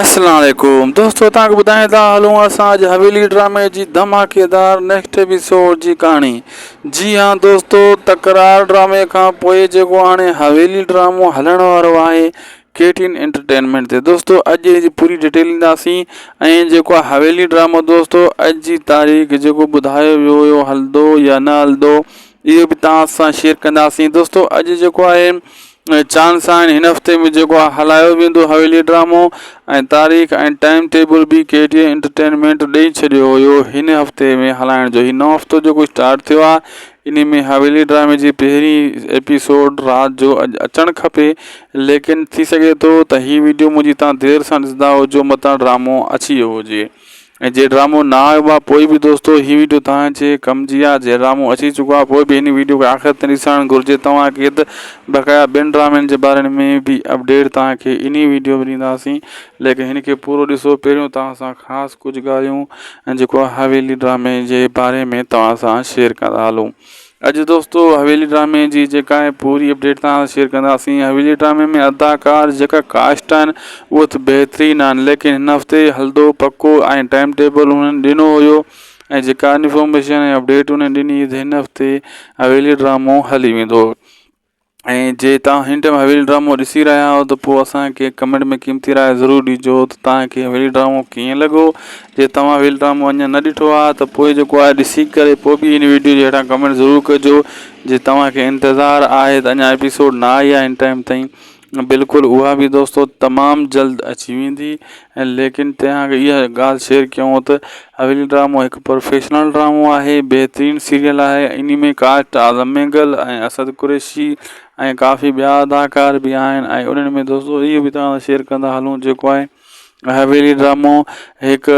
अस्सलाम वालेकुम दोस्तों, तव्हांखे ॿुधाए था हलूं असां अॼु हवेली ड्रामे जी धमाकेदार नेक्स्ट एपिसोड जी कहाणी। जी हाँ दोस्तों, तकरार ड्रामे खां पोइ जेको हाणे हवेली ड्रामो हलण वारो आहे केटीएन एंटरटेनमेंट ते। दोस्तों अॼु जी पूरी डिटेल ईंदासीं ऐं जेको आहे हवेली ड्रामो दोस्तों अॼु जी तारीख़ जेको ॿुधायो वियो हुयो हलंदो या न हलंदो इहो बि तव्हां सां शेयर कंदासीं। दोस्तों अॼु जेको आहे चांस आहिनि हिन हफ़्ते में जेको आहे हलायो वेंदो हवेली ड्रामो ऐं तारीख़ ऐं टाइम टेबल बि केटीएन एंटरटेनमेंट ॾेई छॾियो हुयो हिन हफ़्ते में हलाइण जो। ही नओं हफ़्तो जेको स्टार्ट थियो आहे इन में हवेली ड्रामे जी पहिरीं एपिसोड राति जो अॼु अचणु खपे, लेकिन थी सघे थो त हीअ वीडियो मुंहिंजी तव्हां देरि सां ॾिसंदा हुजो मतां ड्रामो अची वियो हुजे ऐं जे ड्रामो न आयो आहे पोइ बि दोस्तों हीअ वीडियो तव्हांजे कम जी आहे। जे ड्रामो अची चुको आहे पोइ बि हिन वीडियो खे आख़िर ताईं ॾिसणु घुरिजे तव्हांखे, त बक़ाया ॿियनि ड्रामनि जे बारे में बि अपडेट तव्हांखे इन वीडियो में ॾींदासीं, लेकिन हिन खे पूरो ॾिसो। पहिरियों तव्हां सां ख़ासि कुझु ॻाल्हियूं ऐं जेको आहे हवेली ड्रामे जे बारे में तव्हां सां शेयर कंदा हलूं। अॼु दोस्तों हवेली ड्रामे जी जेका आहे पूरी अपडेट तव्हां शेयर कंदासीं। हवेली ड्रामे में अदाकार जेका कास्ट आहिनि उहे त बहितरीनु आहिनि, लेकिन हिन हफ़्ते हलंदो पको ऐं टाइम टेबल हुननि ॾिनो हुयो ऐं जेका इन्फॉर्मेशन ऐं अपडेट हुननि ॾिनी त हिन हफ़्ते हवेली ड्रामो हली वेंदो। ऐं जे तव्हां हिन टाइम हवेली ड्रामो ॾिसी रहिया आहियो त पोइ असांखे कमेंट में क़ीमती राय ज़रूरु ॾिजो त तव्हांखे हवेली ड्रामो कीअं लॻो। जे तव्हां हवेली ड्रामो अञा न ॾिठो आहे त पोइ जेको आहे ॾिसी करे पोइ बि हिन वीडियो जे हेठां कमेंट ज़रूरु कजो। जे तव्हांखे इंतज़ारु आहे त अञा एपिसोड न आई आहे हिन टाइम ताईं, बिल्कुलु उहा बि दोस्तों तमामु जल्द अची वेंदी। ऐं लेकिन तव्हांखे इहा ॻाल्हि शेयर कयूं त हवेली ड्रामो हिकु प्रोफेशनल ड्रामो आहे, बहितरीनु सीरियल आहे। इन में कास्ट आज़म मेंगल ऐं असद कुरैशी ऐं काफ़ी ॿिया अदाकार बि आहिनि ऐं उन्हनि में दोस्तों इहो बि तव्हां शेयर कंदा हलूं जेको आहे हवेली ड्रामो हिकु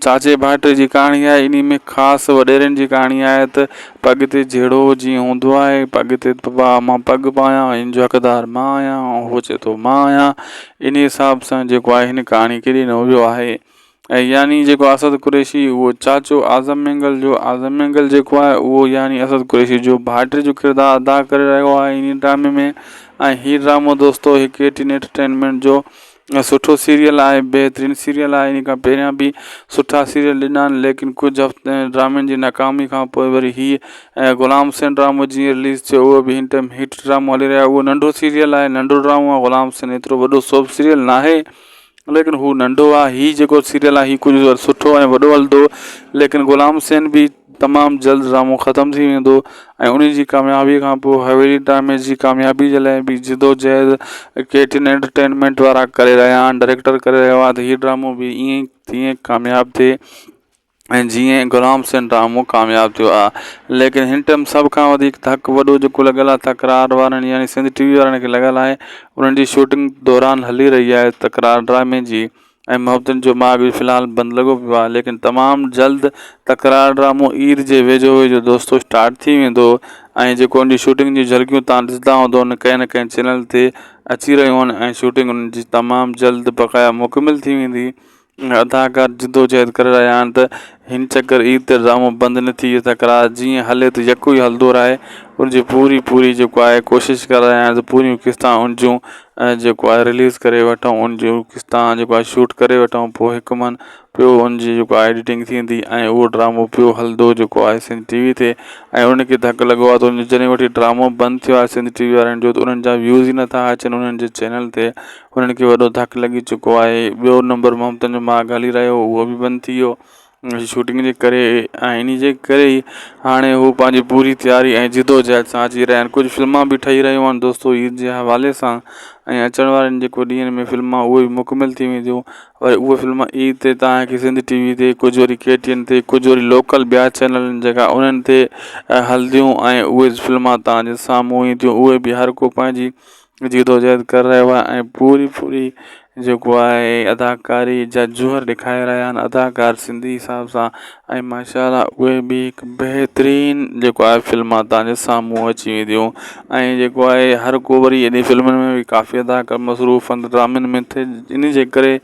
चाचे भाइटे जी कहाणी आहे। इन में ख़ासि वॾेरनि जी कहाणी आहे त पॻ ते जहिड़ो जीअं हूंदो आहे, पॻ ते मां पॻ पायां हिन जो हक़दार मां आहियां ऐं उहो चए थो मां आहियां। इन हिसाब सां जेको आहे हिन कहाणी खे ॾिनो वियो आहे। ऐं यानी जेको असद कुरैशी उहो चाचो आज़म मेंगल जो, आज़म मेंगल जेको आहे उहो यानी असद कुरैशी जो भाइटे जो किरदारु अदा करे रहियो आहे इन ड्रामे में। ऐं हीअ ड्रामो दोस्तों हिकु केटीएन एंटरटेनमेंट जो सुठो सीरियल आहे, बहितरीनु सीरियल आहे। इन खां पहिरियां बि सुठा सीरियल ॾिना आहिनि, लेकिन कुझु हफ़्ते ड्रामनि जी नाकामी खां पोइ वरी हीअ ग़ुलाम हुसैन ड्रामो जीअं रिलीज़ थियो उहो बि हिन टाइम हिट ड्रामो हली रहियो आहे। उहो नंढो सीरियल आहे, नंढो ड्रामो आहे। ग़ुलाम हुसैन एतिरो वॾो सोप सीरियल न आहे, लेकिन हू नंढो आहे। हीअ जेको सीरियल आहे हीअ कुझु सुठो ऐं वॾो हलंदो, लेकिन ग़ुलाम हुसैन बि तमामु जल्द ड्रामो ख़तमु थी वेंदो। ऐं उन जी कामयाबी खां पोइ हवेली ड्रामे जी कामयाबी जे लाइ बि जिदोजहद केटीएन एंटरटेनमेंट वारा करे रहिया आहिनि, डायरेक्टर करे रहियो आहे त हीअ ड्रामो बि ईअं तीअं कामयाबु थिए ऐं जीअं ग़ुलाम हुसैन ड्रामो कामयाबु थियो आहे। लेकिन हिन टाइम सभ खां वधीक धकु वॾो जेको लॻल आहे तकरार वारनि यानी सिंध टीवी वारनि खे लॻल आहे। उन्हनि जी शूटिंग दौरान हली रही आहे तकरार ड्रामे जी, ऐं मोहब्बतनि जो मार्ग बि फ़िलहालु बंदि लॻो पियो आहे। लेकिन तमामु जल्द तकरार ड्रामो ईद जे वेझो वेझो दोस्तों स्टार्ट थी वेंदो ऐं जेको उन जी शूटिंग जी झलकियूं तव्हां ॾिसंदा हूंदो न कंहिं चैनल ते अची रहियूं आहिनि ऐं शूटिंग उन्हनि जी तमामु जल्द बक़ाया मुकमिल थी वेंदी। अदाकार जिदोजहद करे रहिया आहिनि त हिन चकर ईद ते ड्रामो बंदि न थी तकरार जीअं हले त यको ई हलंदो रहे। उनजी पूरी जेको आहे कोशिशि करे रहिया आहिनि त पूरियूं किस्तां उन जूं जेको आहे रिलीज़ करे वठूं, उन जूं किस्तां जेको आहे शूट करे वठूं, पोइ हिकु मन पियो उनजी जेको आहे एडिटिंग थींदी ऐं उहो ड्रामो पियो हलंदो जेको आहे सिंध टीवी ते। ऐं उनखे धकु लॻो आहे त उन जॾहिं वठी ड्रामो बंदि थियो आहे सिंध टीवी वारनि जो त उन्हनि जा व्यूज़ ई नथा अचनि उन्हनि जे चैनल ते। उन्हनि खे वॾो धकु लॻी चुको आहे। ॿियो नंबर मोहब्बतनि जो मार्ग हली रहियो उहो बि बंदि थी वियो शूटिंग जे करे, ऐं इन जे करे ई हाणे हू पंहिंजी पूरी तयारी ऐं जिदोजहद सां अची रहिया आहिनि। कुझु फिल्मां बि ठही रहियूं आहिनि दोस्तों ईद जे हवाले सां, ऐं अचण वारनि जेको ॾींहंनि में फिल्मां उहे बि मुकमिल थी वेंदियूं। वरी उहे फिल्मां ईद ते तव्हांखे सिंध टीवी ते, कुझु वरी केटीएन ते, कुझु वरी लोकल ॿिया चैनल आहिनि जेका उन्हनि ते हलंदियूं ऐं उहे फिल्मां तव्हांजे साम्हूं ईंदियूं। उहे बि हर को पंहिंजी जिदोजहद करे रहियो आहे ऐं पूरी जेको आहे अदाकारी जा जूहर ॾेखारे रहिया आहिनि अदाकार सिंधी हिसाब सां। ऐं माशाअल्लाह उहे बि हिकु बहितरीनु जेको आहे फिल्मां तव्हांजे साम्हूं अची वेंदियूं। ऐं जेको आहे हर को वरी एॾी फिल्मुनि में बि काफ़ी अदाकार मसरूफ़ आहिनि ड्रामनि में थिए, इन जे करे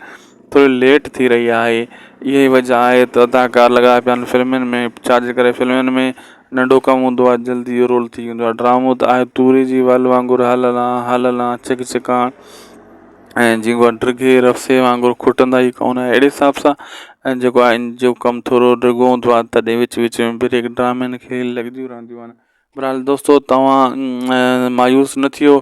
थोरी लेट थी रही आहे। इहा ई वजह आहे त अदाकार लॻा पिया आहिनि फिल्मुनि में, छाजे करे फिल्मुनि में नंढो कमु हूंदो आहे जल्दी इहो रोल थी वेंदो आहे। ड्रामो त आहे तूरी जी वल वांगुरु हलना चिक चिकान ऐं जेको आहे ड्रिघे रफ़े वांगुरु खुटंदा ई कोन अहिड़े हिसाब सां ऐं जेको आहे इन जो कमु थोरो ड्रिघो हूंदो आहे तॾहिं विच विच में ब्रेक ड्रामनि खे लॻंदियूं रहंदियूं आहिनि। बहरहाल दोस्तो तव्हां मायूस न थियो,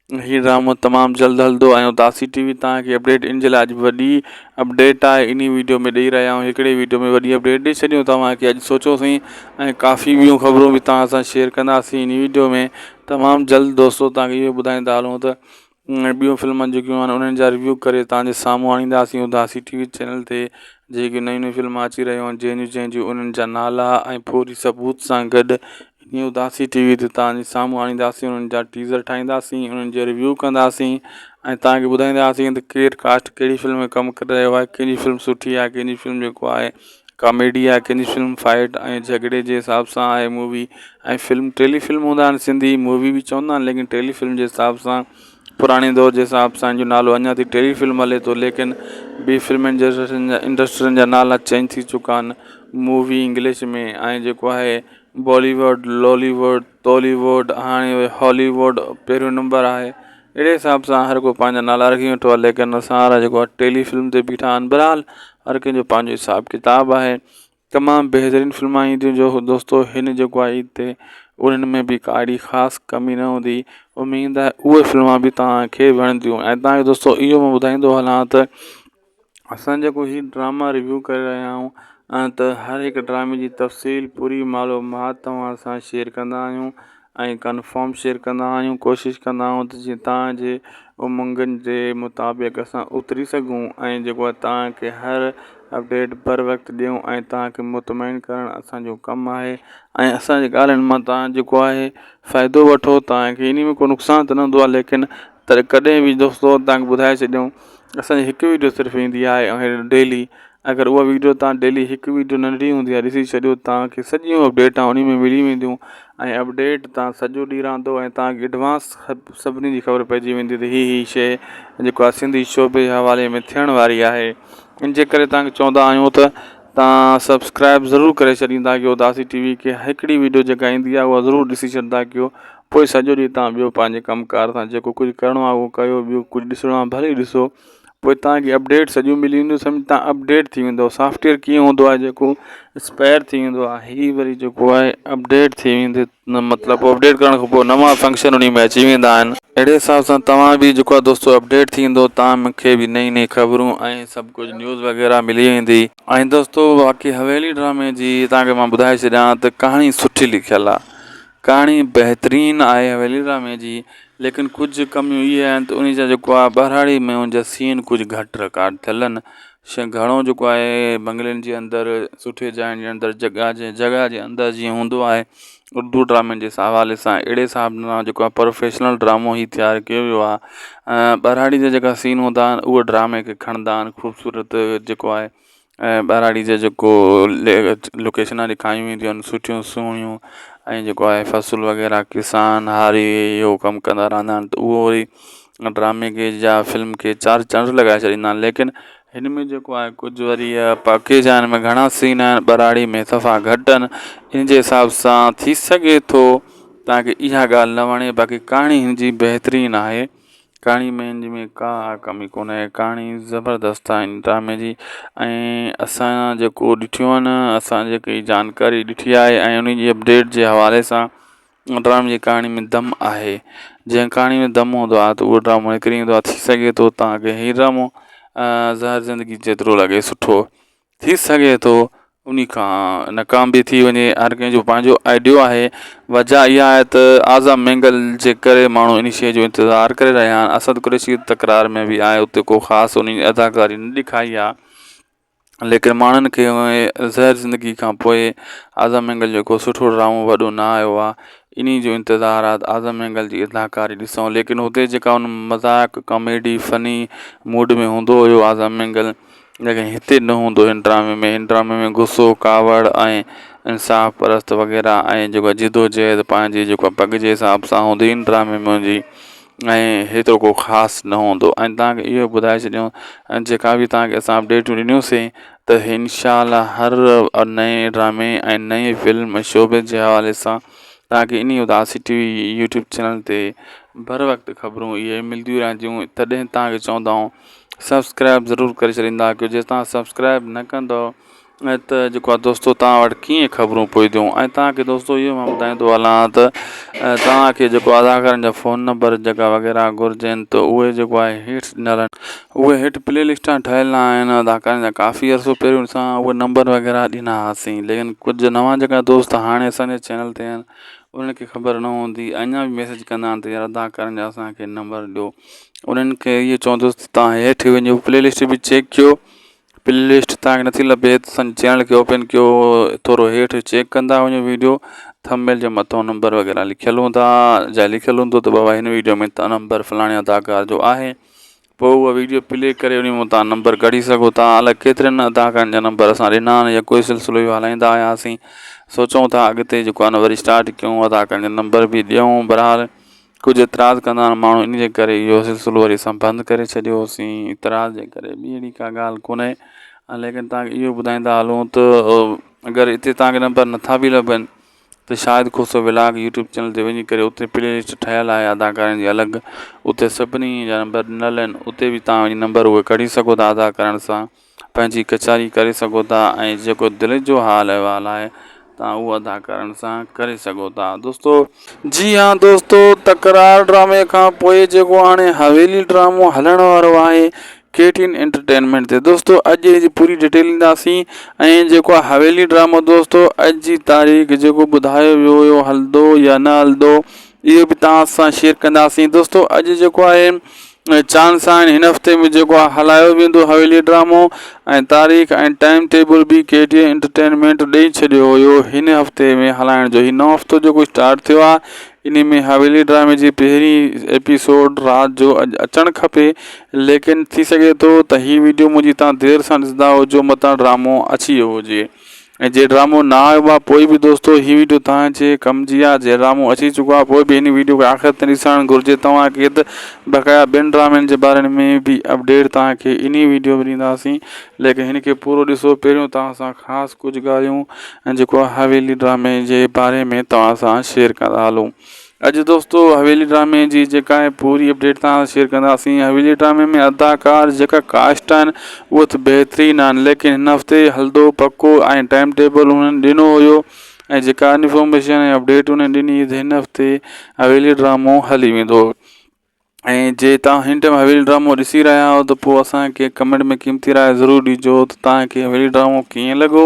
हीउ ड्रामो तमामु जल्द हलंदो ऐं उदासी टीवी तव्हांखे अपडेट इन जे लाइ अॼु वॾी अपडेट आहे इन वीडियो में ॾेई रहिया आहियूं। हिकिड़े वीडियो में वॾी अपडेट ॾेई छॾियूं तव्हांखे, अॼु सोचियोसीं ऐं काफ़ी ॿियूं ख़बरूं बि तव्हां सां शेयर कंदासीं इन वीडियो में। तमामु जल्द दोस्तो तव्हांखे इहो ॿुधाईंदा हलूं त ॿियूं फिल्मनि जेकियूं आहिनि उन्हनि जा रिव्यू करे तव्हांजे साम्हूं आणींदासीं उदासी टीवी चैनल ते। जेके नयूं नयूं फिल्म अची रहियूं आहिनि जंहिंजूं उन्हनि जा नाला ऐं पूरी सबूत सां गॾु इन उदासी टीवी ते तव्हांजे साम्हूं आणींदासीं, उन्हनि जा टीज़र ठाहींदासीं, उन्हनि जो रिव्यू कंदासीं ऐं तव्हांखे ॿुधाईंदासीं त केरु कास्ट कहिड़ी फिल्म में कमु करे रहियो आहे, कहिड़ी फिल्म सुठी आहे, कहिड़ी फिल्म जेको आहे कॉमेडी आहे, कहिड़ी फिल्म फाइट ऐं झगड़े जे हिसाब सां आहे मूवी। ऐं फिल्म टेलीफिल्म हूंदा आहिनि, सिंधी मूवी बि चवंदा आहिनि, लेकिन टेलीफिल्म जे हिसाब सां पुराणे दौर जे हिसाब सां जो नालो अञा ताईं टेलीफिल्म हले थो, लेकिन ॿी फिल्म इंडस्ट्रियुनि जा नाला चेंज थी चुका आहिनि मूवी इंग्लिश में। ऐं जेको आहे बॉलीवुड, लॉलीवुड, टॉलीवुड, हाणे हॉलीवुड पहिरियों नंबर आहे। अहिड़े हिसाब सां हर को पंहिंजा नाला रखी वेठो आहे, लेकिन असां वारा जेको आहे टेलीफिल्म ते बीठा आहिनि। बहरहाल हर कंहिंजो पंहिंजो हिसाब किताबु आहे। तमामु बहितरीनु फिल्मां ईंदियूं जो दोस्तो हिन जेको आहे ईद ते, उन्हनि में बि का अहिड़ी ख़ासि कमी न हूंदी। उमेद आहे उहे फिल्मां बि तव्हांखे वणंदियूं। ऐं तव्हांखे दोस्तो इहो मां ॿुधाईंदो हलां त असां जेको हीउ ड्रामा रिव्यू करे रहिया आहियूं त हर हिकु ड्रामे जी तफ़सील पूरी मालूमात तव्हां सां शेयर कंदा आहियूं ऐं कन्फर्म शेयर कंदा आहियूं। कोशिशि कंदा आहियूं त जीअं तव्हांजे उमंगनि जे मुताबिक़ असां उतरी सघूं ऐं जेको आहे तव्हांखे हर अपडेट बर वक़्तु ॾियूं ऐं तव्हांखे मुतमइन करणु असांजो कमु आहे। ऐं असांजी ॻाल्हियुनि मां तव्हां जेको आहे फ़ाइदो वठो, तव्हांखे इन में को नुक़सानु त न हूंदो आहे, लेकिन त कॾहिं बि दोस्तो तव्हांखे ॿुधाए छॾियूं असांजी हिकु वीडियो सिर्फ़ु ईंदी आहे ऐं डेली। अगरि उहा वीडियो तव्हां डेली हिकु वीडियो नंढी हूंदी आहे ॾिसी छॾियो, तव्हांखे सॼियूं अपडेटां उन में मिली वेंदियूं ऐं अपडेट तव्हां सॼो ॾींहुं रहंदो ऐं तव्हांखे एडवांस सभिनी जी ख़बर पइजी वेंदी त हीअ शइ जेको आहे सिंधी शोबे जे हवाले में थियण वारी आहे। इन जे करे तव्हांखे चवंदा आहियूं त तव्हां सब्सक्राइब ज़रूरु करे छॾींदा कयो उदासी टीवी खे। हिकिड़ी वीडियो जेका ईंदी आहे उहा ज़रूरु ॾिसी छॾंदा कयो, पोइ सॼो ॾींहुं तव्हां ॿियो पंहिंजे कमुकार सां जेको कुझु करिणो आहे उहो कयो, ॿियो कुझु ॾिसणो आहे भले ॾिसो, पोइ तव्हांखे अपडेट सॼियूं मिली वेंदियूं। सम्झ तव्हां अपडेट थी वेंदो। सॉफ्टवेयर कीअं हूंदो आहे जेको स्पेयर थी वेंदो आहे, हीअ वरी जेको आहे अपडेट थी वेंदे मतिलबु अपडेट करण खां पोइ नवां फंक्शन उन में अची वेंदा आहिनि। अहिड़े हिसाब सां तव्हां बि जेको आहे दोस्तो अपडेट थी वेंदो, तव्हां मूंखे बि नई नई ख़बरूं ऐं सभु कुझु न्यूज़ वग़ैरह मिली वेंदी। ऐं दोस्तो बाक़ी हवेली ड्रामे जी तव्हांखे मां ॿुधाए छॾियां त कहाणी सुठी लिखियलु आहे, कहाणी बहितरीनु आहे हवेली ड्रामे जी, लेकिन कुझु कमियूं इहे आहिनि त उन जा जेको आहे बरहाड़ी में उनजा सीन कुझु घटि रिकॉर्ड थियल आहिनि। घणो जेको आहे बंगलनि जे अंदरि, सुठे जाइनि जे अंदरि, जॻह जे अंदरि जीअं हूंदो आहे उर्दू ड्रामनि जे हवाले सां, अहिड़े हिसाब सां जेको आहे प्रोफेशनल ड्रामो ई तयारु कयो वियो आहे। बरहाड़ी जा जेका सीन हूंदा आहिनि उहे ड्रामे खे खणंदा आहिनि ख़ूबसूरत जेको आहे बरहाड़ी जा जेको लोकेशनां ॾेखारियूं वेंदियूं आहिनि सुठियूं सुहिणियूं, ऐं जेको आहे फ़सुलु वग़ैरह किसान हारी इहो कमु कंदा रहंदा आहिनि, त उहो वरी ड्रामे खे या फिल्म खे चार चंड लॻाए छॾींदा आहिनि। लेकिन हिन में जेको आहे कुझु वरी पैकेज आहिनि, में घणा सीन आहिनि बरहाड़ी में सफ़ा घटि आहिनि। इन जे हिसाब सां थी सघे थो तव्हांखे इहा ॻाल्हि न वणे, बाक़ी कहाणी हिन जी बहितरीनु आहे। कहाणी में हिन में का कमी कोन्हे, कहाणी ज़बरदस्तु आहे इन ड्रामे जी। ऐं असां जेको ॾिठियूं आहिनि, असां जेकी जानकारी ॾिठी आहे ऐं उन जी अपडेट जे हवाले सां ड्रामे जी कहाणी में दम आहे। जंहिं कहाणी में दम हूंदो आहे त उहो ड्रामो निकिरी ईंदो आहे। थी सघे थो तव्हांखे हीउ ड्रामो ज़हर ज़िंदगी जेतिरो लॻे सुठो, थी सघे थो उन खां नाकाम बि थी वञे। हर कंहिंजो पंहिंजो आइडियो आहे। वजह इहा आहे त आज़म मैंगल जे करे माण्हू इन शइ जो इंतज़ारु करे रहिया आहिनि। असद कुरैशी तकरार में बि आहे, उते को ख़ासि उन जी अदाकारी न ॾेखारी आहे, लेकिन माण्हुनि खे ज़हर ज़िंदगी खां पोइ आज़म मैंगल जेको सुठो ड्रामो वॾो न आयो आहे, इन जो इंतज़ारु आहे त आज़म मैंगल जी अदाकारी ॾिसूं। लेकिन हुते जेका उन मज़ाक कॉमेडी फ़नी मूड में हूंदो हुयो आज़म मैंगल, लेकिन हिते न हूंदो हिन ड्रामे में। हिन ड्रामे में गुस्सो, कावड़ ऐं इंसाफ़ परस्त वग़ैरह ऐं जेको जिदोजहद पंहिंजी जेको पग जे हिसाब सां हूंदी हिन ड्रामे में हुनजी, ऐं हेतिरो को ख़ासि न हूंदो। ऐं तव्हांखे इहो ॿुधाए छॾियूं जेका बि तव्हांखे असां अपडेटियूं ॾिनियूंसीं त इंशाअल्लाह हर नए ड्रामे ऐं नए फिल्म शोबे जे हवाले सां तव्हांखे इन उदासी टीवी यूट्यूब चैनल ते बर वक़्तु ख़बरूं इहे मिलंदियूं रहंदियूं, तॾहिं तव्हांखे चवंदा आहियूं सब्सक्राइब ज़रूरु करे छॾींदा कयो। जे तव्हां सब्सक्राइब न कंदव त जेको आहे दोस्तो तव्हां वटि कीअं ख़बरूं पहुंदियूं। ऐं तव्हांखे दोस्तो इहो मां ॿुधाईंदो हलां त तव्हांखे जेको अदाकारनि जा फ़ोन नंबर जेका वग़ैरह घुरिजनि त उहे जेको आहे हेठि ॾिनल आहिनि, उहे हेठि प्ले लिस्टां ठहियल आहिनि अदाकारनि जा। काफ़ी अर्सो पहिरियों असां उहे नंबर वग़ैरह ॾिना हुआसीं, लेकिन कुझु नवां जेका दोस्त हाणे असांजे चैनल ते आहिनि उन्हनि खे ख़बर न हूंदी, अञा बि मैसेज कंदा आहिनि त यार अदाकारनि जा असांखे नंबर ॾियो। उन्हनि खे इहो चवंदुसि तव्हां हेठि वञो प्ले लिस्ट बि चेक कयो, प्ले लिस्ट तव्हांखे नथी लभे त असांजे चैनल खे ओपन कयो, थोरो हेठि चेक कंदा वञो वीडियो, थंबनेल जे मथां नंबर वग़ैरह लिखियल हूंदा या लिखियल हूंदो त बाबा हिन वीडियो में त नंबर फलाणे अदाकार जो आहे, पोइ उहा वीडियो प्ले करे उन में तव्हां नंबर कढी सघो था। अलाए केतिरनि अदाकारनि जा नंबर असां ॾिना आहिनि या कोई सिलसिलो इहो हलाईंदा आयासीं, सोचूं था अॻिते जेको आहे न वरी स्टार्ट कयूं अदाकारनि जा नंबर बि ॾियूं। बहरहाल कुझु एतिराज़ कंदा आहिनि माण्हू, इन जे करे इहो सिलसिलो वरी असां बंदि करे छॾियोसीं इतराज़ जे करे, ॿी अहिड़ी का ॻाल्हि कोन्हे। लेकिन तव्हांखे इहो ॿुधाईंदा हलूं त अगरि हिते तव्हांखे नंबर नथा बि लभनि त शायदि खुसो व्लॉग यूट्यूब चैनल ते वञी करे उते प्ले लिस्ट ठहियल आहे अदाकारनि जी अलॻि, उते सभिनी जा नंबर ॾिनल आहिनि, उते बि तव्हां वञी नंबर उहे कढी सघो था, अदाकारनि सां पंहिंजी कचारी करे सघो था। ऐं जेको दिलि जो हाल अहिवाल आहे तव्हां उहो अदाकारनि सां करे सघो था दोस्तो। जी हाँ दोस्तो, तकरार ड्रामे खां पोइ जेको हाणे हवेली ड्रामो हलण वारो आहे KTN एंटरटेनमेंट ते, दोस्तो अॼु जी पूरी डिटेल ईंदासीं। ऐं जेको आहे हवेली ड्रामो दोस्तो अॼु जी तारीख़ जेको ॿुधायो वियो हुयो हलंदो या न हलंदो इहो बि तव्हां सां शेयर कंदासीं। दोस्तो अॼु जेको आहे चांस आहिनि हिन हफ़्ते में जेको आहे हलायो वेंदो हवेली ड्रामो, ऐं तारीख़ ऐं टाइम टेबल बि KTN एंटरटेनमेंट ॾेई छॾियो हुयो हिन हफ़्ते में हलाइण जो। ही नओं हफ़्तो जेको स्टार्ट थियो आहे इन में हवेली ड्रामे जी पहिरीं एपिसोड राति जो अॼु अचणु खपे, लेकिन थी सघे थो त हीअ वीडियो मुंहिंजी तव्हां देरि सां ॾिसंदा हुजो मतां ड्रामो अची वियो हुजे। ऐं जे ड्रामो न आयो आहे पोइ बि दोस्तो हीअ वीडियो तव्हांजे कम जी आहे। जे ड्रामो अची चुको आहे पोइ बि हिन वीडियो खे आख़िर ताईं ॾिसणु घुरिजे तव्हांखे, त बक़ाया ॿियनि ड्रामनि जे बारे में बि अपडेट तव्हांखे इन वीडियो में ॾींदासीं, लेकिन हिन खे पूरो ॾिसो। पहिरियों तव्हां सां ख़ासि कुझु ॻाल्हियूं ऐं जेको आहे हवेली ड्रामे जे बारे में तव्हां सां शेयर कंदा हलूं। अॼु दोस्तो हवेली ड्रामे जी जेका आहे पूरी अपडेट तव्हां शेयर कंदासीं। हवेली ड्रामे में अदाकार जेका कास्ट आहिनि उहे त बहितरीनु आहिनि, लेकिन हिन हफ़्ते हलंदो पको ऐं टाइम टेबल हुननि ॾिनो हुयो ऐं जेका इन्फॉर्मेशन ऐं अपडेट हुननि ॾिनी त हिन हफ़्ते हवेली ड्रामो हली वेंदो। ऐं जे तव्हां हिन टाइम हवेली ड्रामो ॾिसी रहिया आहियो त पोइ असांखे कमेंट में क़ीमती राय ज़रूरु ॾिजो त तव्हांखे हवेली ड्रामो कीअं लॻो।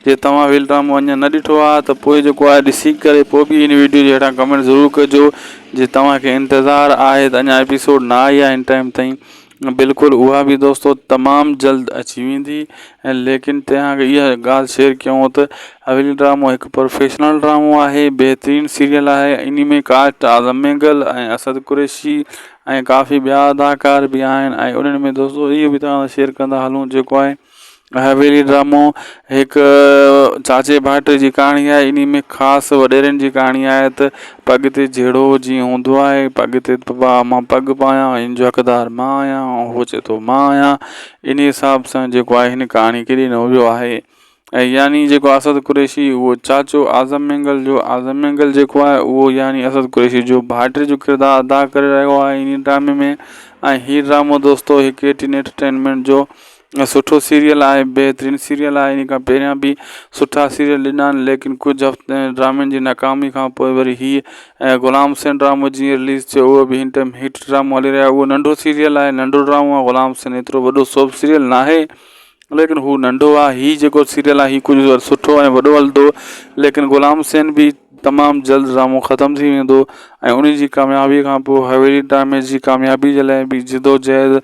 जे तव्हां हवेली ड्रामो अञा न ॾिठो आहे त पोइ जेको आहे ॾिसी करे पोइ बि हिन वीडियो जे हेठां कमेंट ज़रूरु कजो। जे तव्हांखे इंतज़ारु आहे त अञा एपिसोड न आई आहे हिन टाइम ताईं, बिल्कुलु उहा बि दोस्तो तमामु जल्द अची वेंदी। ऐं लेकिन तव्हांखे इहा ॻाल्हि शेयर कयूं त हवेली ड्रामो हिकु प्रोफेशनल ड्रामो आहे, बहितरीनु सीरियल आहे। इन में कास्ट आज़म मेंगल ऐं असद कुरैशी ऐं काफ़ी ॿिया अदाकार बि आहिनि। ऐं उन्हनि में दोस्तो इहो बि तव्हां शेयर कंदा हलूं जेको आहे हवेली ड्रामो हिकु चाचे भाइटे जी कहाणी आहे। इन में ख़ासि वॾेरनि जी कहाणी आहे त पॻ ते जहिड़ो जीअं हूंदो आहे, पॻ ते बाबा मां पॻ पायां हिन जो हक़दारु मां आहियां, उहो चए थो मां आहियां, इन हिसाब सां जेको आहे हिन कहाणी खे ॾिनो वियो आहे। ऐं यानी जेको असद कुरैशी उहो चाचो आज़म मेंगल जो, आज़म मेंगल जेको आहे उहो यानी असद कुरैशी जो भाइटे जो किरदारु अदा करे रहियो आहे इन ड्रामे में। ऐं हीअ ड्रामो दोस्तो हिकु KTN एंटरटेनमेंट जो सुठो सीरियल आहे, बहितरीनु सीरियल आहे। इन खां पहिरियां बि सुठा सीरियल ॾिना आहिनि, लेकिन कुझु हफ़्ते ड्रामनि जी नाकामी खां पोइ वरी हीअ ग़ुलाम हुसैन ड्रामो जीअं रिलीज़ थियो उहो बि हिन टाइम हिट ड्रामो हली रहियो आहे। उहो नंढो सीरियल आहे, नंढो ड्रामो आहे। ग़ुलाम हुसैन एतिरो वॾो सोप सीरियल न आहे, लेकिन हू नंढो आहे। हीअ जेको सीरियल आहे हीअ कुझु सुठो ऐं वॾो हलंदो, लेकिन ग़ुलाम हुसैन बि तमामु जल्द ड्रामो ख़तमु थी वेंदो। ऐं उन जी कामयाबी खां पोइ हवेली ड्रामे जी कामयाबी जे लाइ बि जिदोजहद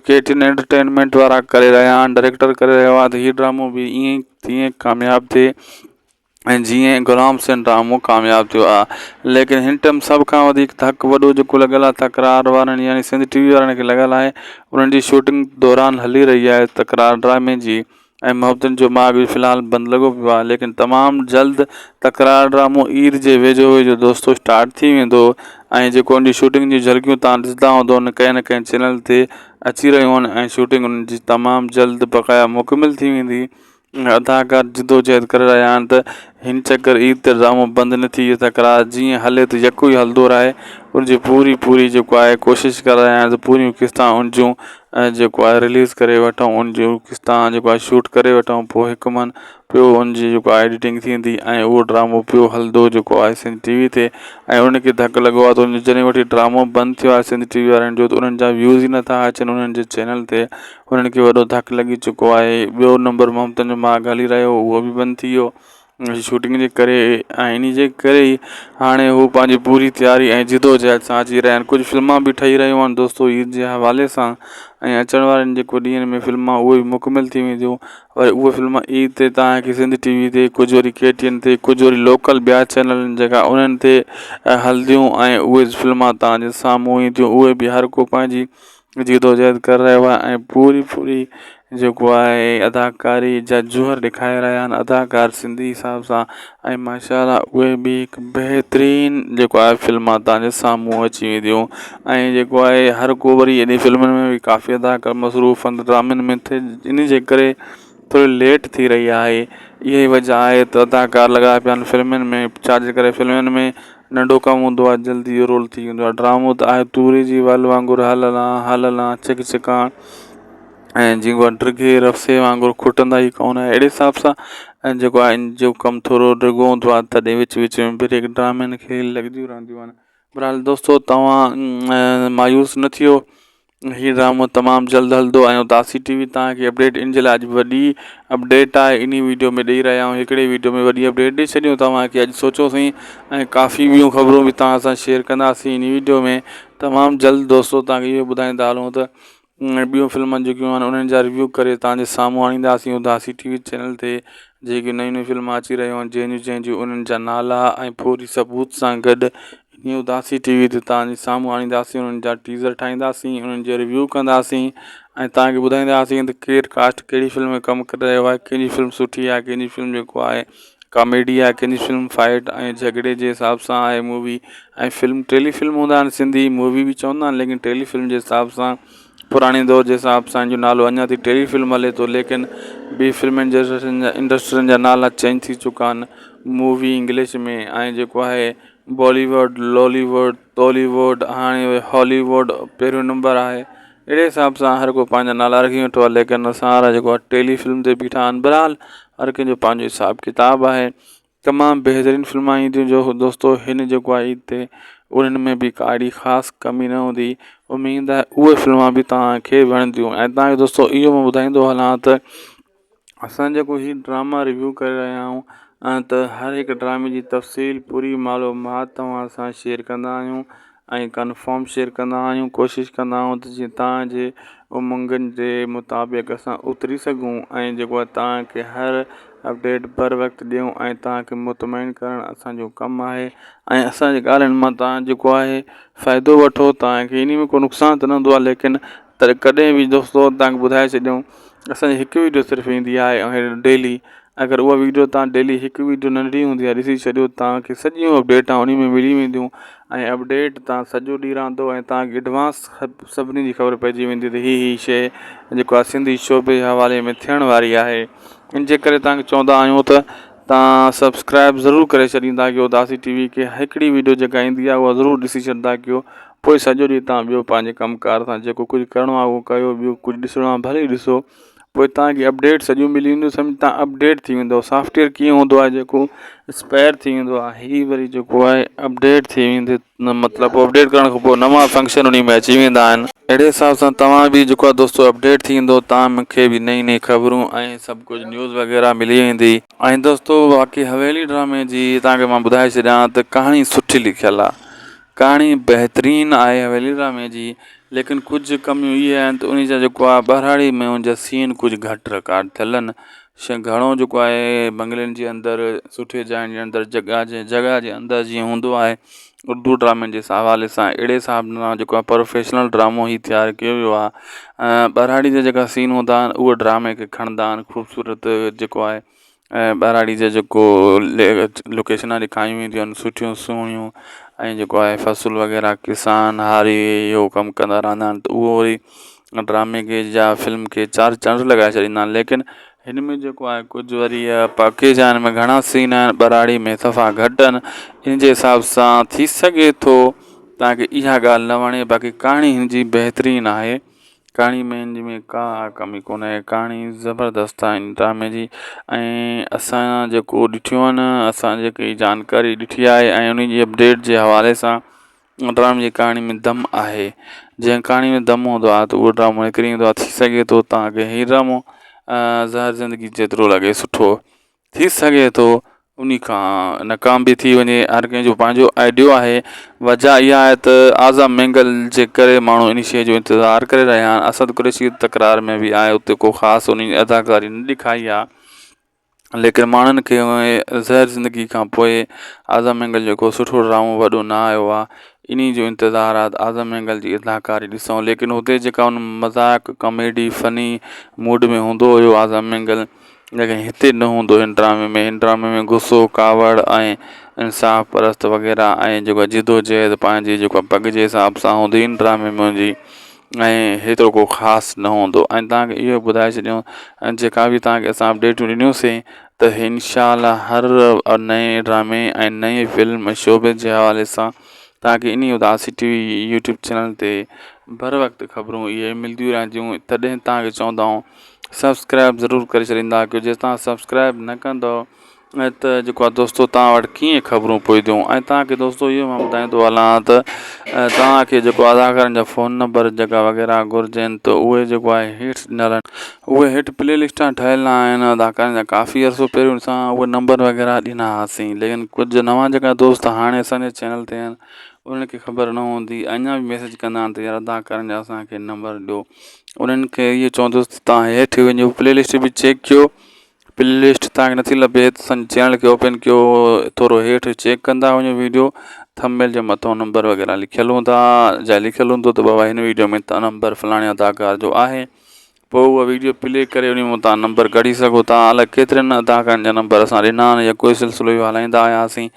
KTN एंटरटेनमेंट वारा करे रहिया आहिनि, डायरेक्टर करे रहियो आहे त हीअ ड्रामो बि ईअं तीअं कामयाबु थिए ऐं जीअं ग़ुलाम हुसैन ड्रामो कामयाबु थियो आहे। लेकिन हिन टाइम सभ खां वधीक धकु वॾो जेको लॻल आहे तकरार वारनि यानी सिंध TV वारनि खे लॻल आहे। उन्हनि जी शूटिंग दौरान हली रही आहे तकरार ड्रामे जी, ऐं मोहब्बतुनि जो माॻ बि फ़िलहालु बंदि लॻो पियो आहे। लेकिन तमामु जल्द तकरार ड्रामो ईद जे वेझो वेझो दोस्तो स्टार्ट थी वेंदो। ऐं जेको उन जी शूटिंग जी झलकियूं तव्हां ॾिसंदा हूंदो न कंहिं चैनल ते अची रहियूं आहिनि, ऐं शूटिंग उन्हनि जी तमामु जल्द बक़ाया मुकमिल थी वेंदी। अदाकार जिदोजहद करे रहिया आहिनि त हिन चकर ईद ते ड्रामो बंदि न थी तकरार जीअं हले त यको ई हलंदो रहे। उनजी पूरी जेको आहे कोशिशि करे रहिया आहिनि त पूरियूं क़िस्तां उन जूं जेको आहे रिलीज़ करे वठूं, उन जूं क़िस्तां जेको आहे शूट करे वठूं, पोइ हिकु मन पियो उनजी जेको आहे एडिटिंग थींदी ऐं उहो ड्रामो पियो हलंदो जेको आहे सिंध टीवी ते। ऐं उनखे धकु लॻो आहे त उन जॾहिं वठी ड्रामो बंदि थियो आहे सिंध टीवी वारनि जो, त उन्हनि जा व्यूज़ ई नथा अचनि उन्हनि जे चैनल ते। उन्हनि खे वॾो धकु लॻी चुको आहे। ॿियो नंबर ममतन जो माॻ हली रहियो, उहो बि बंदि थी वियो शूटिंग जे करे। ऐं इन जे करे ई हाणे हू पंहिंजी पूरी तयारी ऐं जिदोजहद सां अची रहिया आहिनि। कुझु फिल्मां बि ठही रहियूं आहिनि दोस्तो ईद जे हवाले सां, ऐं अचण वारनि जेको ॾींहंनि में फिल्मां उहे बि मुकमिल थी वेंदियूं। वरी उहे फिल्म ईद ते तव्हांखे सिंध टीवी ते, कुझु वरी KTN ते, कुझु वरी लोकल ॿिया चैनल जेका उन्हनि ते हलंदियूं ऐं उहे फिल्मां तव्हांजे साम्हूं ईंदियूं। उहे बि हर को पंहिंजी जिदोजहद करे रहियो आहे ऐं पूरी जेको आहे अदाकारी जा जूहर ॾेखारे रहिया आहिनि अदाकार सिंधी हिसाब सां। ऐं माशाअल्लाह उहे बि हिकु बहितरीन जेको आहे फिल्मां तव्हांजे साम्हूं अची वेंदियूं। ऐं जेको आहे हर को वरी एॾी फिल्मुनि में बि काफ़ी अदाकार मसरूफ़ आहिनि ड्रामनि में थे, इन जे करे थोरी लेट थी रही आहे। इहा ई वजह आहे त अदाकार लॻा पिया आहिनि फिल्मुनि में, छाजे करे फिल्मुनि में नंढो कमु हूंदो आहे जल्दी इहो रोल थी वेंदो आहे। ड्रामो त आहे तूरी जी वल वांगुरु हललां चिक चिकां ऐं जीअं ड्रिघे रफ़्से वांगुरु खुटंदा ई कोन। अहिड़े हिसाब सां ऐं जेको आहे इन जो कमु थोरो ड्रिघो हूंदो आहे, तॾहिं विच में ब्रेक ड्रामनि खे लॻंदियूं रहंदियूं आहिनि। बहरहाल दोस्तो तव्हां मायूस न थियो, हीउ ड्रामो तमामु जल्द हलंदो ऐं उदासी टीवी तव्हांखे अपडेट इन जे लाइ अॼु वॾी अपडेट आहे इन वीडियो में ॾेई रहिया आहियूं। हिकिड़े वीडियो में वॾी अपडेट ॾेई छॾियूं तव्हांखे, अॼु सोचियोसीं ऐं काफ़ी ॿियूं ख़बरूं बि तव्हां सां शेयर कंदासीं इन वीडियो में। तमामु जल्द दोस्तो तव्हांखे इहो ॿुधाईंदा हलूं त ॿियूं फिल्मनि जेकियूं आहिनि उन्हनि जा रिव्यू करे तव्हांजे साम्हूं आणींदासीं उदासी टीवी चैनल ते। जेकी नयूं नयूं फिल्मां अची रहियूं आहिनि जंहिंजूं उन्हनि जा नाला ऐं पूरी सबूत सां गॾु इन उदासी टीवी ते तव्हांजे साम्हूं आणींदासीं। उन्हनि जा टीज़र ठाहींदासीं, उन्हनि जो रिव्यू कंदासीं ऐं तव्हांखे ॿुधाईंदासीं त केरु कास्ट कहिड़ी फिल्म में कमु करे रहियो आहे, कंहिंजी फिल्म सुठी आहे, कंहिंजी फिल्म जेको आहे कॉमेडी आहे, कंहिंजी फिल्म फाइट ऐं झगड़े जे हिसाब सां आहे मूवी। ऐं फिल्म टेलीफिल्म हूंदा आहिनि, सिंधी मूवी बि चवंदा आहिनि, लेकिन टेलीफिल्म जे हिसाब सां पुराणे दौर जे हिसाब सां जो नालो अञा ताईं टेलीफिल्म हले थो, लेकिन ॿी फिल्मनि जे इंडस्ट्रियुनि जा नाला चेंज थी चुका आहिनि मूवी इंग्लिश में। ऐं जेको आहे बॉलीवुड, लॉलीवुड, टॉलीवुड, हाणे हॉलीवुड पहिरियों नंबर आहे। अहिड़े हिसाब सां हर को पंहिंजा नाला रखी वेठो आहे, लेकिन असां वारा जेको आहे टेलीफिल्म ते बीठा आहिनि। बहरहाल हर कंहिंजो पंहिंजो हिसाबु किताबु आहे। तमामु बहितरीनु फिल्मां ईंदियूं जो दोस्तो हिन जेको आहे ईद ते, उन्हनि में बि का अहिड़ी ख़ासि कमी न हूंदी। उमेदु आहे उहे फिल्मां बि तव्हांखे वणंदियूं। ऐं तव्हांखे दोस्तो इहो मां ॿुधाईंदो हलां त असां जेको हीउ ड्रामा रिव्यू करे रहिया आहियूं त हर हिकु ड्रामे जी तफ़सील पूरी मालूमात तव्हां सां शेयर कंदा आहियूं ऐं कन्फर्म शेयर कंदा आहियूं। कोशिशि कंदा आहियूं त जीअं तव्हांजे उमंगनि जे मुताबिक़ असां उतरी सघूं ऐं जेको आहे तव्हांखे हर अपडेट बर वक़्तु ॾियूं ऐं तव्हांखे मुतमइन करणु असांजो कमु आहे। ऐं असांजे ॻाल्हियुनि मां तव्हां जेको आहे फ़ाइदो वठो, तव्हांखे इन में को नुक़सानु त न हूंदो आहे, लेकिन त कॾहिं बि दोस्तो तव्हांखे ॿुधाए छॾियूं असांजी हिकु वीडियो सिर्फ़ु ईंदी आहे ऐं डेली। अगरि उहा वीडियो तव्हां डेली हिकु वीडियो नंढी हूंदी आहे ॾिसी छॾियो, तव्हांखे सॼियूं अपडेटां उन में मिली वेंदियूं। ऐं अपडेट तव्हां सॼो ॾींहुं रहंदो ऐं तव्हांखे एडवांस सभिनी जी ख़बर पइजी वेंदी त हीअ शइ जेको आहे सिंधी शोबे जे हवाले में थियण वारी आहे। इन जे करे तव्हांखे चवंदा आहियूं त तव्हां सब्सक्राइब ज़रूरु करे छॾींदा कयो उदासी टीवी खे। हिकिड़ी वीडियो जेका ईंदी आहे उहा ज़रूरु ॾिसी छॾंदा कयो, पोइ सॼो ॾींहुं तव्हां ॿियो पंहिंजे कमुकार सां जेको कुझु करिणो आहे उहो कयो, ॿियो कुझु ॾिसणो आहे भले ई ॾिसो, पोइ तव्हांखे अपडेट सॼियूं मिली वेंदियूं। सम्झ तव्हां अपडेट थी वेंदो। सॉफ्टवेयर कीअं हूंदो आहे जेको स्पेयर थी वेंदो आहे, हीअ वरी जेको आहे अपडेट थी वेंदे मतिलबु अपडेट करण खां पोइ नवां फंक्शन उन में अची वेंदा आहिनि। अहिड़े हिसाब सां तव्हां बि जेको आहे दोस्तो अपडेट थी वेंदो, तव्हां मूंखे बि नई नई ख़बरूं ऐं सभु कुझु न्यूज़ वग़ैरह मिली वेंदी। ऐं दोस्तो बाक़ी हवेली ड्रामे जी तव्हांखे मां ॿुधाए छॾियां त कहाणी सुठी लिखियलु आहे, कहाणी बहितरीनु आहे हवेली ड्रामे जी, लेकिन कुझु कमियूं इहे आहिनि त उन जा जेको आहे बरहाड़ी में उनजा सीन कुझु घटि रिकॉर्ड थियल आहिनि। घणो जेको आहे बंगलनि जे अंदरि, सुठे जाइनि जे अंदरि, जॻह जे अंदरि जीअं हूंदो आहे उर्दू ड्रामनि जे हवाले सां, अहिड़े हिसाब सां जेको आहे प्रोफेशनल ड्रामो ई तयारु कयो वियो आहे। बरहाड़ी जा जेका सीन हूंदा आहिनि उहे ड्रामे खे खणंदा आहिनि ख़ूबसूरत जेको आहे बरहाड़ी जा जेको लोकेशनां ॾेखारियूं वेंदियूं आहिनि सुठियूं सुहिणियूं, ऐं जेको आहे फ़सुलु वग़ैरह किसान हारी इहो कमु कंदा रहंदा आहिनि, त उहो वरी ड्रामे खे या फिल्म खे चार चंड लॻाए छॾींदा आहिनि। लेकिन हिन में जेको आहे कुझु वरी पैकेज आहिनि, में घणा सीन आहिनि, बराड़ी में सफ़ा घटि आहिनि। इन जे हिसाब सां थी सघे थो तव्हांखे इहा ॻाल्हि न वणे। बाक़ी कहाणी हिन जी बहितरीनु आहे, कहाणी में हिन में का कमी कोन्हे, कहाणी ज़बरदस्त आहे इन ड्रामे जी। ऐं असां जेको ॾिठियूं आहिनि, असां जेकी जानकारी ॾिठी आहे ऐं उन जी अपडेट जे हवाले सां ड्रामे जी कहाणी में दम आहे। जंहिं कहाणी में दम हूंदो आहे त उहो ड्रामो निकिरी ईंदो आहे। थी सघे थो तव्हांखे हीउ ड्रामो ज़हर ज़िंदगी जेतिरो लॻे सुठो, थी सघे थो उन खां नाकाम बि थी वञे। हर कंहिंजो पंहिंजो आइडियो आहे। वजह इहा आहे त आज़म मैंगल जे करे माण्हू इन शइ जो इंतज़ारु करे रहिया आहिनि। असद कुरैशी तकरार में बि आहे, उते को ख़ासि उन जी अदाकारी न ॾेखारी आहे, लेकिन माण्हुनि खे ज़हर ज़िंदगी खां पोइ आज़म मैंगल जेको सुठो ड्रामो वॾो न आयो आहे, इन जो इंतज़ारु आहे त आज़म मैंगल जी अदाकारी ॾिसूं। लेकिन हुते जेका उन मज़ाक कॉमेडी फ़नी मूड में हूंदो हुयो आज़म मैंगल, लेकिन हिते न हूंदो। हिन ड्रामे में, हिन ड्रामे में गुस्सो, कावड़ ऐं इंसाफ़ परस्त वग़ैरह ऐं जेको जिदोजहद पंहिंजी जेको पग जे हिसाब सां हूंदी हिन ड्रामे में हूंदी, ऐं हेतिरो को ख़ासि न हूंदो। ऐं तव्हांखे इहो ॿुधाए छॾियूं, ऐं जेका बि तव्हांखे असां अपडेटियूं ॾिनियूंसीं त इंशाअल्लाह हर नए ड्रामे ऐं नई फिल्म शोबे जे हवाले सां तव्हांखे इन उदासी टीवी यूट्यूब चैनल ते बर वक़्तु ख़बरूं इहे मिलंदियूं रहंदियूं। तॾहिं तव्हांखे चवंदा आहियूं सब्सक्राइब ज़रूरु करे छॾींदा, की जेसि तव्हां सब्सक्राइब न कंदव त जेको आहे दोस्तो तव्हां वटि कीअं ख़बरूं पहुंदियूं। ऐं तव्हांखे दोस्तो इहो मां ॿुधाईंदो हलां त तव्हांखे जेको अदाकारनि जा फ़ोन नंबर जेका वग़ैरह घुरिजनि त उहे जेको आहे हेठि ॾिनल आहिनि, उहे हेठि प्ले लिस्टां ठहियल आहिनि अदाकारनि जा। काफ़ी अर्सो पहिरियों असां उहे नंबर वग़ैरह ॾिना हुआसीं, लेकिन कुझु नवां जेका दोस्त हाणे असांजे चैनल ते आहिनि उन्हनि खे ख़बर न हूंदी, अञा बि मैसेज कंदा आहिनि त यार अदाकारनि जा असांखे नंबर ॾियो। उन्हनि खे इहो चवंदुसि तव्हां हेठि वञो, प्ले लिस्ट बि चेक कयो। प्ले लिस्ट तव्हांखे नथी लभे त असांजे चैनल खे ओपन कयो, थोरो हेठि चेक कंदा वञो वीडियो, थंबनेल जे मथां नंबर वग़ैरह लिखियलु हूंदा या लिखियलु हूंदो त बाबा हिन वीडियो में तव्हां नंबर फलाणे अदाकार जो आहे, पोइ उहा वीडियो प्ले करे उन में तव्हां नंबर कढी सघो था। अलाए केतिरनि अदाकारनि जा नंबर असां ॾिना आहिनि या कोई सिलसिलो इहो हलाईंदा आयासीं।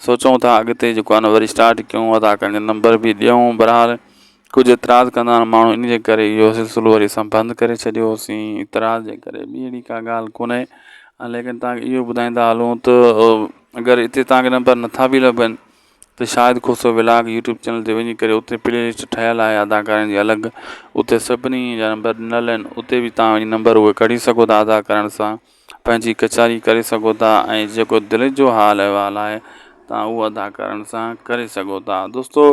सोचूं था अॻिते जेको आहे न वरी स्टार्ट कयूं, अदाकारनि जा नंबर बि ॾियूं। बहरहाल कुझु एतिराज़ कंदा आहिनि माण्हू, इन जे करे इहो सिलसिलो वरी असां बंदि करे छॾियोसीं एतिराज़ जे करे। ॿी अहिड़ी का ॻाल्हि कोन्हे, लेकिन तव्हांखे इहो ॿुधाईंदा हलूं त अगरि हिते तव्हांखे नंबर नथा बि लभनि त शाहिद खुसरो व्लॉग यूट्यूब चैनल ते वञी करे उते प्ले लिस्ट ठहियलु आहे अदाकारनि जी अलॻि, उते सभिनी जा नंबर ॾिनल आहिनि। उते बि तव्हां वञी नंबर उहे कढी सघो था, अदाकारनि सां पंहिंजी कचारी करे सघो था, ऐं जेको दिलि जो हाल अहिवाल आहे तव्हां उहो अदाकारनि सां करे सघो था। दोस्तो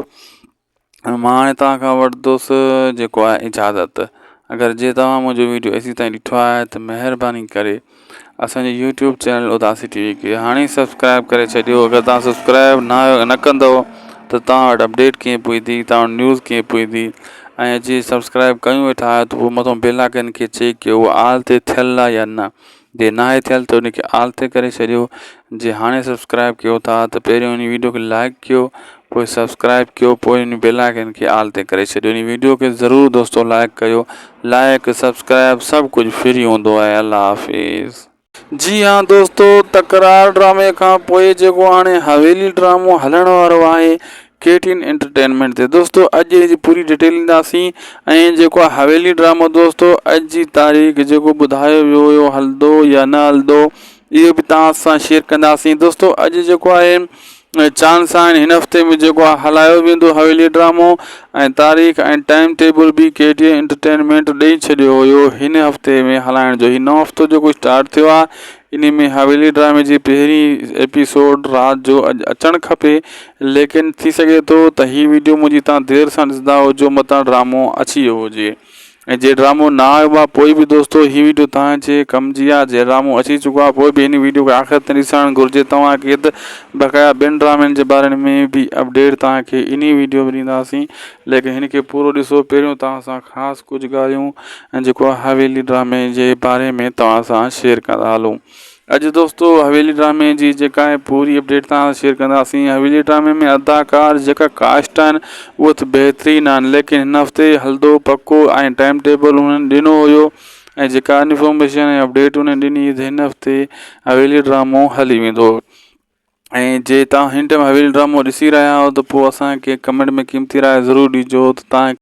मां हाणे तव्हां खां वठंदुसि जेको आहे इजाज़त। अगरि जे तव्हां मुंहिंजो वीडियो एसी ताईं ॾिठो आहे त महिरबानी करे असांजे यूट्यूब चैनल उदासी टीवी खे हाणे ई सब्सक्राइब करे छॾियो। अगरि तव्हां सब्सक्राइब न कंदव त तव्हां वटि अपडेट कीअं पहुंदी, तव्हां वटि न्यूज़ कीअं पहुंदी। ऐं जे सब्सक्राइब कयूं वेठा आहियो त पोइ मथां बेल आइकन खे चेक कयो उहो ऑल ते थियलु आहे या न। जे न आहे थियलु त उनखे ऑल ते करे छॾियो। जे हाणे सब्सक्राइब कयो था त पहिरियों उन वीडियो खे लाइक कयो, पोइ सब्सक्राइब कयो, पोइ इन बेल आइकन खे ऑल ते करे छॾियो। इन वीडियो खे ज़रूरु दोस्तो लाइक कयो। लाइक सब्सक्राइब सभु कुझु फ्री हूंदो आहे। अल्लाह हाफ़िज़। जी हाँ दोस्तो, तकरार ड्रामे खां पोइ जेको हाणे हवेली ड्रामो हलण वारो आहे KTN एंटरटेनमेंट ते, दोस्तो अॼु जी पूरी डिटेल ॾींदासीं। ऐं जेको आहे हवेली ड्रामो दोस्तो अॼु जी तारीख़ जेको ॿुधायो वियो हुयो हलंदो या न हलंदो, इहो बि तव्हां सां शेयर कंदासीं। दोस्तो अॼु जेको आहे चांस आहिनि हिन हफ़्ते में जेको आहे हलायो वेंदो हवेली ड्रामो, ऐं तारीख़ ऐं टाइम टेबल बि KTN एंटरटेनमेंट ॾेई छॾियो हुयो हिन हफ़्ते में हलाइण जो। ही नओं हफ़्तो जेको स्टार्ट थियो आहे इन में हवेली ड्रामे जी पहिरीं एपिसोड राति जो अॼु अचणु खपे, लेकिन थी सघे थो त हीअ वीडियो मुंहिंजी तव्हां देरि सां ॾिसंदा हुजो, मतां ड्रामो अची वियो हुजे। ऐं जे ड्रामो न आयो आहे पोइ बि दोस्तो हीअ वीडियो तव्हांजे कम जी आहे। जे ड्रामो अची चुको आहे पोइ बि हिन वीडियो खे आख़िर ताईं ॾिसणु घुरिजे तव्हांखे। त बक़ाया ॿियनि ड्रामनि जे बारे में बि अपडेट तव्हांखे इन वीडियो में ॾींदासीं, लेकिन हिन खे पूरो ॾिसो। पहिरियों तव्हां सां ख़ासि कुझु ॻाल्हियूं ऐं जेको आहे हवेली ड्रामे जे बारे में तव्हां सां शेयर कंदा हलूं। अॼु दोस्तो हवेली ड्रामे जी जेका आहे पूरी अपडेट तव्हां शेयर कंदासीं। हवेली ड्रामे में अदाकार जेका कास्ट आहिनि उहे त बहितरीनु आहिनि, लेकिन हिन हफ़्ते हलंदो पको ऐं टाइम टेबल हुननि ॾिनो हुयो ऐं जेका इन्फॉर्मेशन ऐं अपडेट उन्हनि ॾिनी त हिन हफ़्ते हवेली ड्रामो हली वेंदो। ऐं जे तव्हां हिन टाइम हवेली ड्रामो ॾिसी रहिया आहियो त पोइ असांखे कमेंट में क़ीमती राय ज़रूरु ॾिजो त तव्हां